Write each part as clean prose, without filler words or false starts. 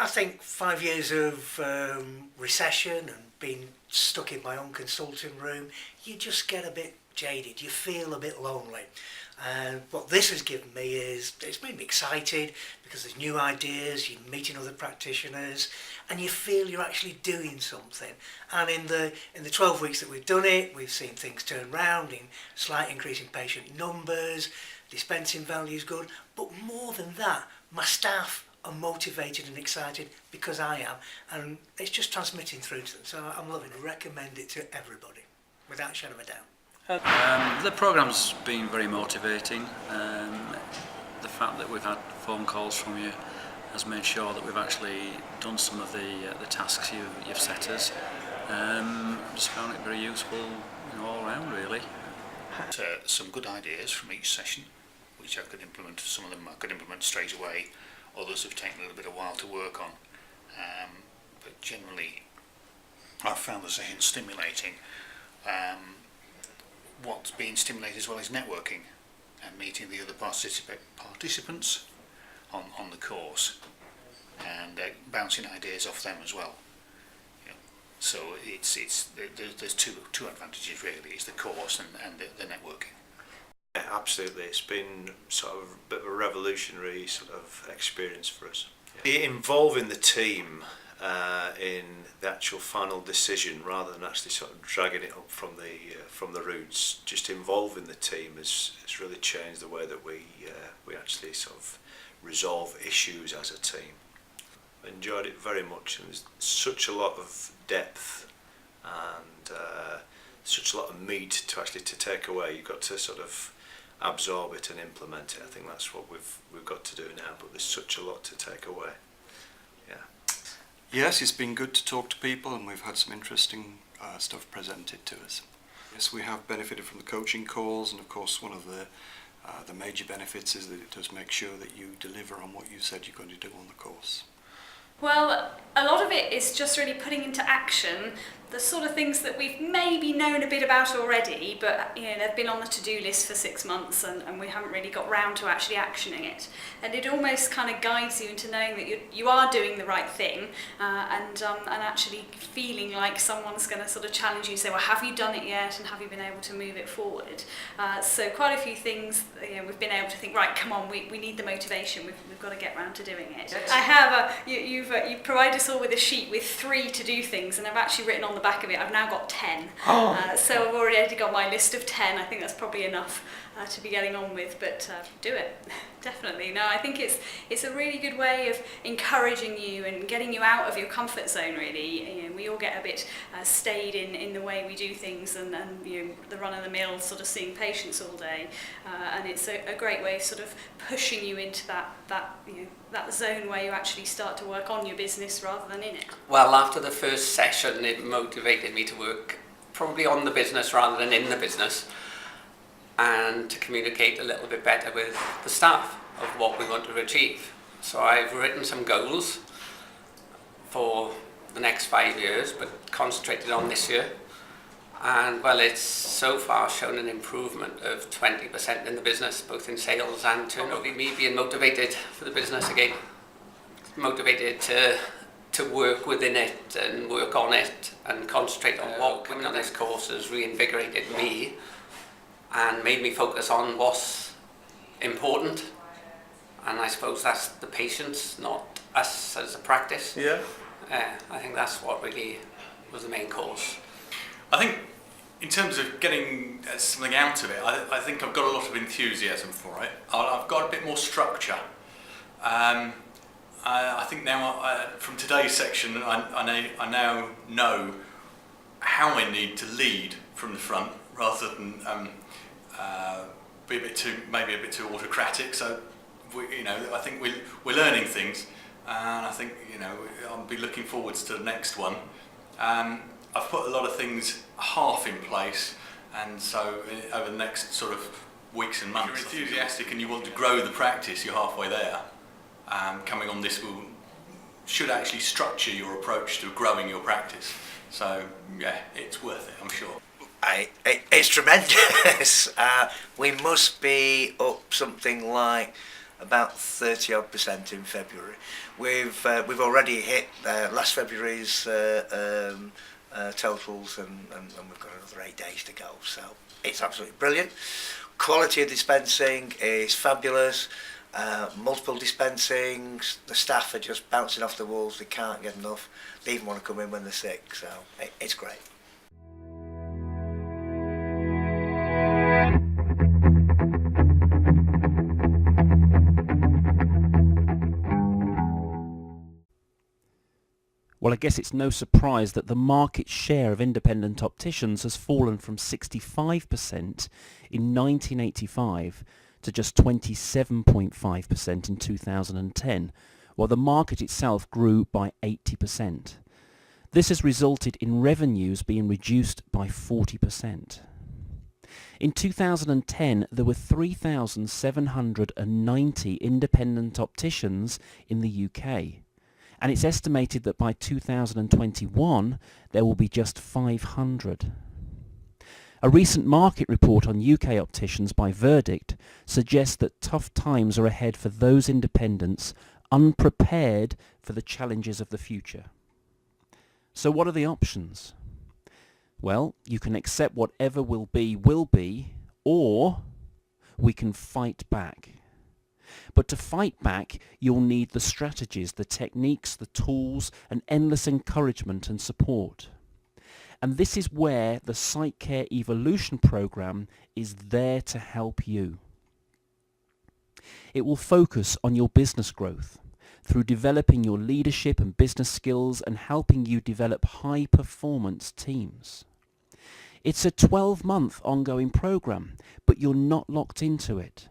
I think 5 years of recession and being stuck in my own consulting room, you just get a bit jaded. You feel a bit lonely. And what this has given me is, it's made me excited because there's new ideas, you're meeting other practitioners, and you feel you're actually doing something. And in the 12 weeks that we've done it, we've seen things turn round in slight increase in patient numbers, dispensing value is good, but more than that, my staff are motivated and excited because I am, and it's just transmitting through to them. So I'm loving it. Recommend it to everybody, without a shadow of a doubt. The programme's been very motivating. The fact that we've had phone calls from you has made sure that we've actually done some of the tasks you've set us. Just found it very useful, all round really. Some good ideas from each session, which I could implement. Some of them I could implement straight away. Others have taken a little bit of while to work on. But generally, I've found the session stimulating. What's being stimulated as well is networking and meeting the other participants on the course, and bouncing ideas off them as well. So there's two advantages really: it's the course and the networking. Yeah, absolutely, it's been sort of a bit of a revolutionary sort of experience for us. Involving the team in the actual final decision, rather than actually sort of dragging it up from the roots, just involving the team has really changed the way that we actually sort of resolve issues as a team. I enjoyed it very much, and there's such a lot of depth and such a lot of meat to take away. You've got to sort of absorb it and implement it. I think that's what we've got to do now, but there's such a lot to take away. Yes, it's been good to talk to people, and we've had some interesting stuff presented to us. Yes, we have benefited from the coaching calls, and of course one of the major benefits is that it does make sure that you deliver on what you said you're going to do on the course. Well, a lot of it is just really putting into action the sort of things that we've maybe known a bit about already, but they've been on the to-do list for 6 months and we haven't really got round to actually actioning it. And it almost kind of guides you into knowing that you are doing the right thing and actually feeling like someone's going to sort of challenge you and say, well, have you done it yet, and have you been able to move it forward? So quite a few things we've been able to think, right, come on, we need the motivation, we've got to get round to doing it. I have you've provided us all with a sheet with 3 to-do things, and I've actually written on the back of it, I've now got 10. So I've already got my list of 10. I think that's probably enough to be getting on with, but do it. Definitely. No, I think it's a really good way of encouraging you and getting you out of your comfort zone, really. We all get a bit stayed in the way we do things and the run-of-the-mill sort of seeing patients all day, and it's a great way of sort of pushing you into that zone where you actually start to work on your business rather than in it. Well, after the first session, it motivated me to work probably on the business rather than in the business, and to communicate a little bit better with the staff of what we want to achieve. So I've written some goals for the next 5 years, but concentrated on this year. And well, it's so far shown an improvement of 20% in the business, both in sales and turnover. Me being motivated for the business again, motivated to work within it and work on it and concentrate on what coming on this course has reinvigorated me and made me focus on what's important. And I suppose that's the patients, not us as a practice. Yeah. I think that's what really was the main course. I think in terms of getting something out of it, I think I've got a lot of enthusiasm for it. I've got a bit more structure. I think now, from today's section, I now know how I need to lead from the front rather than be maybe a bit too autocratic. So I think we're learning things, and I think I'll be looking forwards to the next one. I've put a lot of things half in place, and so over the next sort of weeks and months, if you're enthusiastic and you want to grow the practice, you're halfway there. Coming on this should actually structure your approach to growing your practice. So yeah, it's worth it, I'm sure. It's tremendous. We must be up something like about 30% in February. We've already hit last February's totals, and we've got another 8 days to go. So it's absolutely brilliant. Quality of dispensing is fabulous. Multiple dispensings. The staff are just bouncing off the walls. They can't get enough. They even want to come in when they're sick. So it's great. Well, I guess it's no surprise that the market share of independent opticians has fallen from 65% in 1985 to just 27.5% in 2010, while the market itself grew by 80%. This has resulted in revenues being reduced by 40%. In 2010, there were 3,790 independent opticians in the UK. And it's estimated that by 2021 there will be just 500. A recent market report on UK opticians by Verdict suggests that tough times are ahead for those independents unprepared for the challenges of the future. So what are the options? Well, you can accept whatever will be, or we can fight back. But to fight back, you'll need the strategies, the techniques, the tools, and endless encouragement and support. And this is where the Sight Care Evolution Programme is there to help you. It will focus on your business growth through developing your leadership and business skills and helping you develop high-performance teams. It's a 12-month ongoing programme, but you're not locked into it.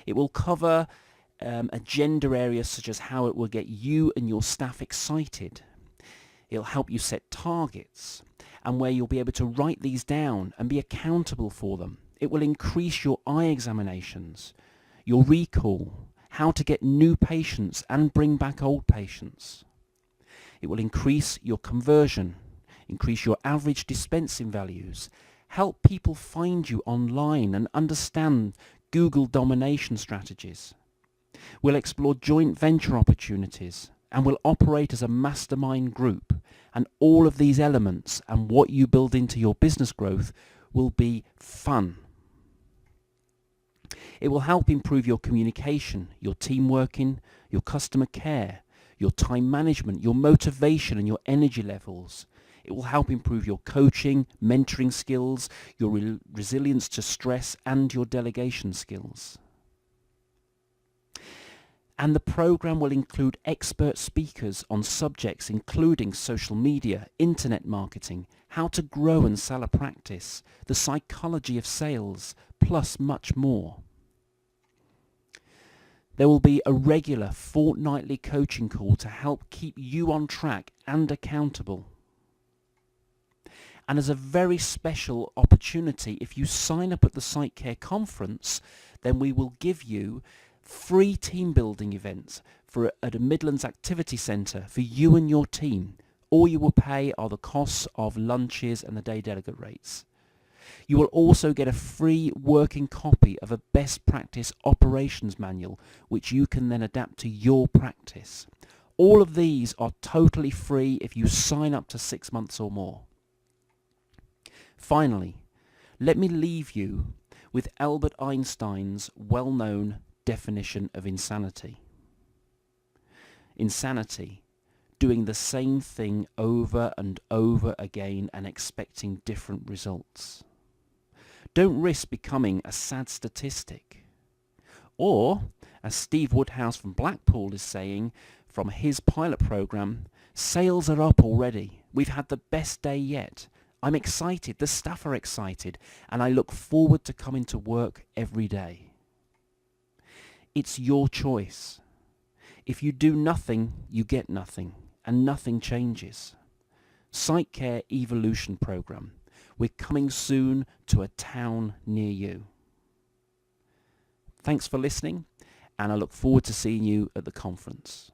It will cover agenda areas such as how it will get you and your staff excited. It'll help you set targets and where you'll be able to write these down and be accountable for them. It will increase your eye examinations, your recall, how to get new patients and bring back old patients. It will increase your conversion, increase your average dispensing values, help people find you online and understand Google domination strategies. We'll explore joint venture opportunities and we'll operate as a mastermind group, and all of these elements and what you build into your business growth will be fun. It will help improve your communication, your team working, your customer care, your time management, your motivation and your energy levels. It will help improve your coaching, mentoring skills, your resilience to stress and your delegation skills. And the program will include expert speakers on subjects including social media, internet marketing, how to grow and sell a practice, the psychology of sales, plus much more. There will be a regular fortnightly coaching call to help keep you on track and accountable. And as a very special opportunity, if you sign up at the Sight Care Conference, then we will give you free team building events at a Midlands Activity Centre for you and your team. All you will pay are the costs of lunches and the day delegate rates. You will also get a free working copy of a best practice operations manual, which you can then adapt to your practice. All of these are totally free if you sign up to 6 months or more. Finally, let me leave you with Albert Einstein's well-known definition of insanity. Insanity, doing the same thing over and over again and expecting different results. Don't risk becoming a sad statistic. Or, as Steve Woodhouse from Blackpool is saying from his pilot program, sales are up already. We've had the best day yet. I'm excited, the staff are excited, and I look forward to coming to work every day. It's your choice. If you do nothing, you get nothing, and nothing changes. Sight Care Evolution Programme. We're coming soon to a town near you. Thanks for listening, and I look forward to seeing you at the conference.